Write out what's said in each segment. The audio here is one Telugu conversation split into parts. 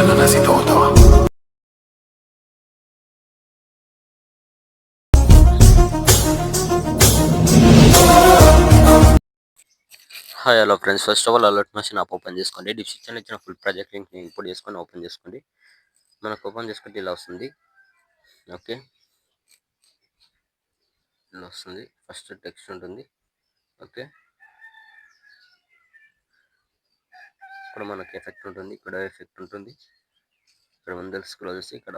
انا ناسي توتا. Hi hello friends, first of all alert machine app open చేసుకోండి. డిస్క్రిప్షన్ ఇచ్చిన ఫుల్ ప్రాజెక్ట్ లింక్ ఇంపోర్ట్ చేసుకొని ఓపెన్ చేసుకోండి. మనకు ఓపెన్ చేసుకుంటే ఇలా వస్తుంది. ఓకే, ఇలా వస్తుంది. ఫస్ట్ టెక్స్ట్ ఉంటుంది. ఓకే, ఇక్కడ మనకి ఎఫెక్ట్ ఉంటుంది, ఇక్కడ ఎఫెక్ట్ ఉంటుంది. ఇక్కడ ముందర స్క్రోల్ చేసి ఇక్కడ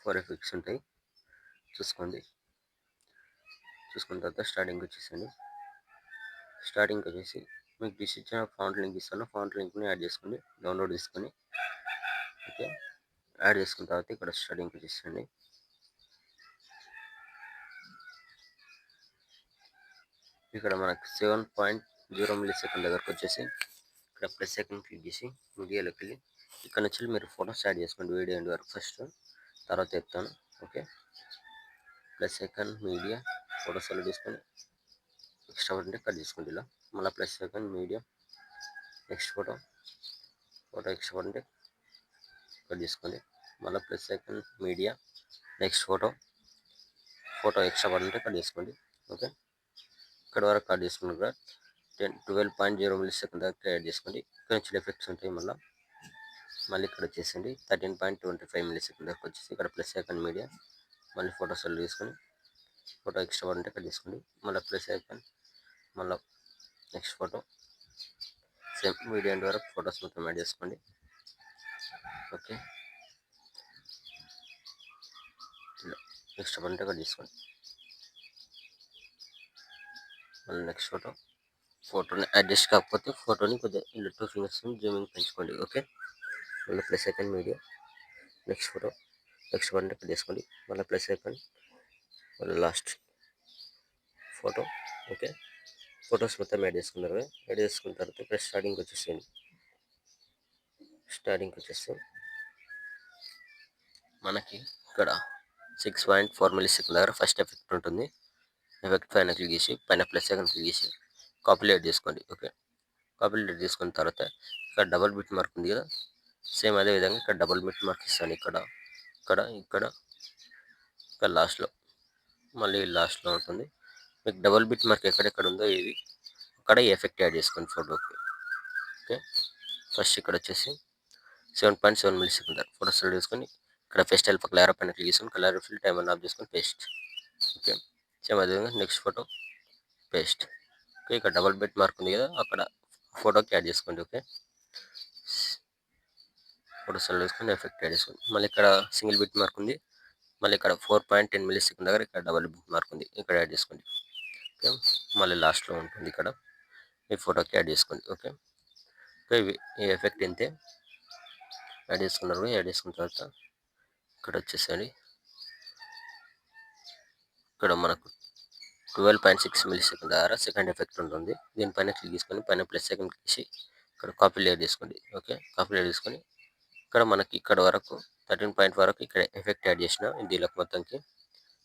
4 ఎఫెక్ట్స్ ఉంటాయి, చూసుకోండి. చూసుకున్న తర్వాత స్టార్టింగ్ వచ్చేసండి. స్టార్టింగ్ వచ్చేసి మీకు ఇచ్చిన ఫాంట్ లింక్ ఇస్తాను. ఫాంట్ లింక్ని యాడ్ చేసుకోండి, డౌన్లోడ్ చేసుకొని. ఓకే, యాడ్ చేసుకున్న తర్వాత ఇక్కడ స్టార్టింగ్ వచ్చేసండి. ఇక్కడ మనకు 7.0 మిల్లీ సెకండ్ దగ్గరకు వచ్చేసి ఇక్కడ ప్లస్ సెకండ్ క్లిక్ చేసి మీడియాలోకి వెళ్ళి ఇక్కడ నుంచి మీరు ఫొటోస్ యాడ్ చేసుకోండి. వీడియో ఎండ్ వరకు ఫస్ట్, తర్వాత చెప్తాను. Okay, plus second media photos అలా తీసుకొని ఎక్స్ట్రా ఉంటే కట్ చేసుకోండి. ఇలా మళ్ళీ plus second media next photo extra ఉంటే కట్ చేసుకోండి. మళ్ళీ plus second media next photo extra ఉంటే కట్ చేసుకోండి. ఓకే, ఇక్కడ వరకు కట్ చేసుకున్నాక 12.0 మిల్లీ సెకండ్ దాకా యాడ్ చేసుకోండి. ఇక్కడ నుంచి ఎఫెక్ట్స్ ఉంటాయి. మళ్ళీ ఇక్కడ వచ్చేసండి 13.25 మిల్లీ సెకండ్ దాకా వచ్చేసి ఇక్కడ ప్లస్ సెకండ్ మీడియా మళ్ళీ ఫోటోస్ అలా తీసుకొని ఫోటో ఎక్స్ట్రా ఉంటే కట్ చేసుకోండి. మళ్ళీ ప్లస్ సెకండ్ మళ్ళీ next photo same video end వరకు ఫొటోస్ మొత్తం యాడ్ చేసుకోండి. ఓకే, నెక్స్ట్ ఉంటే కట్ చేసుకోండి. మళ్ళీ నెక్స్ట్ ఫోటోని అడ్జస్ట్ కాకపోతే ఫోటోని కొద్దిగా ఇలా 2 ఫింగర్స్ జూమింగ్ పెంచుకోండి. ఓకే, మళ్ళీ plus second media next photo extra ఉంటే కట్ చేసుకోండి. మళ్ళీ ప్లస్ సెకండ్ మళ్ళీ లాస్ట్ ఫోటో. ఓకే, ఫొటోస్ మొత్తం యాడ్ చేసుకున్నారు. యాడ్ చేసుకున్న తర్వాత ఇక్కడ స్టార్టింగ్ వచ్చేసి మనకి ఇక్కడ 6.4 మిల్లీ సెకండ్ దగ్గర ఫస్ట్ ఎఫెక్ట్ ఉంటుంది. ఎఫెక్ట్ పైన క్లిక్ చేసి పైన ప్లస్ సెకండ్ క్లిక్ చేసి కాపీ యాడ్ చేసుకోండి. ఓకే, కాపీ యాడ్ చేసుకున్న తర్వాత ఇక్కడ డబుల్ బిట్ మార్క్ ఉంది కదా, సేమ్ అదే విధంగా ఇక్కడ డబుల్ బిట్ మార్క్ ఇస్తాను. ఇక్కడ లాస్ట్లో మళ్ళీ లాస్ట్లో ఉంటుంది. మీకు డబుల్ బిట్ మార్క్ ఎక్కడెక్కడ ఉందో ఇది అక్కడ ఈ ఎఫెక్ట్ యాడ్ చేసుకోండి ఫోటోకి. ఓకే, ఫస్ట్ ఇక్కడ వచ్చేసి 7.7 మిల్లీ సెకండ్ ఫోటో సెలెక్ట్ చేసుకొని ఇక్కడ ఫెస్టైల్ పక్కన కలర్ పైన క్లిక్ చేసుకొని కలర్ ఫిల్ టైం అని ఆఫ్ చేసుకొని పేస్ట్. ఓకే, సేమ్ అదేవిధంగా నెక్స్ట్ ఫోటో పేస్ట్. ఓకే, ఇక్కడ డబుల్ బిట్ మార్క్ ఉంది కదా, అక్కడ ఫోటోకి యాడ్ చేసుకోండి. ఓకే, ఫోటో సెలెక్ట్ చేసుకొని ఎఫెక్ట్ యాడ్ చేసుకోండి. మళ్ళీ ఇక్కడ సింగిల్ బిట్ మార్క్ ఉంది, మళ్ళీ ఇక్కడ 4.10 మిల్లీ సెకండ్ దగ్గర ఇక్కడ డబుల్ బిట్ మార్క్ ఉంది, ఇక్కడ యాడ్ చేసుకోండి. ఓకే, మళ్ళీ లాస్ట్లో ఉంటుంది ఇక్కడ ఈ ఫోటోకి యాడ్ చేసుకోండి. ఓకే, ఈ ఎఫెక్ట్ ఇంతే యాడ్ చేసుకున్నారు. యాడ్ చేసుకున్న తర్వాత ఇక్కడ వచ్చేసండి ఇక్కడ మనకు 12.6 మిల్లీ సెకండ్ దగ్గర సెకండ్ ఎఫెక్ట్ ఉంటుంది. దీనిపైన క్లిక్ చేసుకొని పైన ప్లస్ సెకండ్ క్లిక్ చేసి ఇక్కడ కాపీ యాడ్ చేసుకోండి. ఓకే, కాపీ యాడ్ చేసుకొని ఇక్కడ మనకి ఇక్కడ వరకు 13 వరకు ఇక్కడ ఎఫెక్ట్ యాడ్ చేసిన దీనికి మొత్తంకి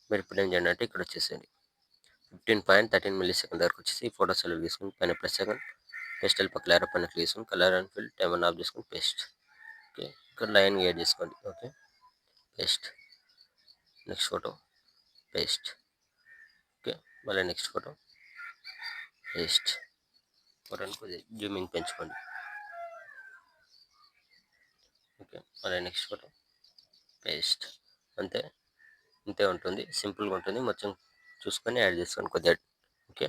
మీరు ఇప్పుడు ఏం చేయండి అంటే ఇక్కడ వచ్చేసేయండి 15.13 మిల్లీ సెకండ్ వరకు వచ్చేసి ఫోటో సెలెక్ట్ చేసుకుని పైన ప్లస్ సెకండ్ పేస్టల్ పక్కన కలర్ పైన క్లిక్ చేసుకుని colour and fill time off చేసుకుని పేస్ట్. ఓకే, ఇక్కడ లైన్ యాడ్ చేసుకోండి. Okay, paste next photo paste. Okay, మళ్ళీ నెక్స్ట్ ఫోటో పేస్ట్. ఫోటోని కొద్దిగా జూమింగ్ పెంచుకోండి. ఓకే, మళ్ళీ నెక్స్ట్ ఫోటో పేస్ట్. అంతే ఉంటుంది, సింపుల్గా ఉంటుంది. మొత్తం చూసుకొని యాడ్ చేసుకోండి కొద్దిగా. ఓకే,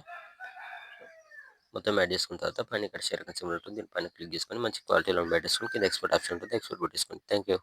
మొత్తం యాడ్ చేసుకున్న తర్వాత పైన ఇక్కడ షేర్ సింబల్ ఉంటుంది, దీనిపైన క్లిక్ చేసుకొని మంచి క్వాలిటీలో పెట్టేసుకొని కింద ఎక్స్పోర్ట్ ఆప్షన్ ఉంటుంది, ఎక్స్పోర్ట్ పెట్టేసుకోండి. Thank you.